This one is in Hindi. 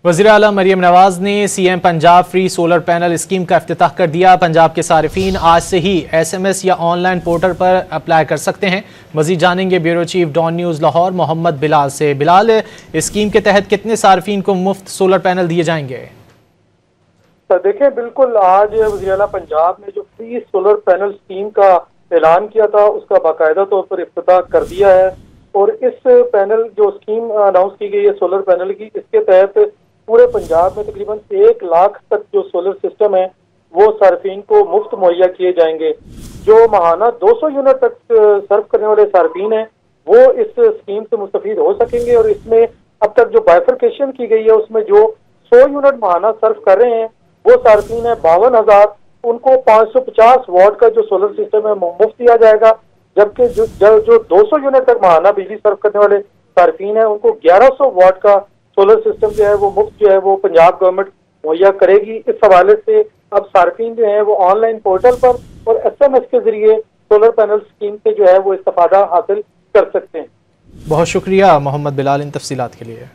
वज़ीर आला मरियम नवाज ने CM Punjab free solar panel scheme का इफ्तिताह कर दिया। पंजाब के सारिफीन आज से ही SMS या ऑनलाइन पोर्टल पर अप्लाई कर सकते हैं। मज़ीद जानेंगे bureau chief Dawn news Lahore Mohammad Bilal से। बिलाल, स्कीम के तहत कितने सारिफीन को मुफ्त सोलर पैनल दिए जाएंगे? तो देखें, बिल्कुल आज वज़ीर आला पंजाब ने जो फ्री सोलर पैनल स्कीम का ऐलान किया था उसका बाकायदा तौर पर इफ्तिताह कर दिया है। और इस पैनल जो स्कीम अनाउंस की गई है सोलर पैनल की, इसके तहत पूरे पंजाब में तकरीबन 1 लाख तक जो सोलर सिस्टम है वो सार्फिन को मुफ्त मुहैया किए जाएंगे। जो माहाना 200 यूनिट तक सर्व करने वाले सार्फिन हैं वो इस स्कीम से मुस्तफीद हो सकेंगे। और इसमें अब तक जो बाइफरकेशन की गई है उसमें जो 100 यूनिट माहाना सर्व कर रहे हैं वो सार्फिन है 52,000, उनको 550 वाट का जो सोलर सिस्टम है मुफ्त दिया जाएगा। जबकि जो 200 यूनिट तक माहाना बिजली सर्व करने वाले सार्फिन है उनको 1100 वाट का सोलर सिस्टम जो है वो मुफ्त जो है वो पंजाब गवर्नमेंट मुहैया करेगी। इस हवाले से अब सार्फिन जो है वो ऑनलाइन पोर्टल पर और SMS के जरिए सोलर पैनल स्कीम से जो है वो इस्तेफादा हासिल कर सकते हैं। बहुत शुक्रिया मोहम्मद बिलाल इन तफसीलात के लिए।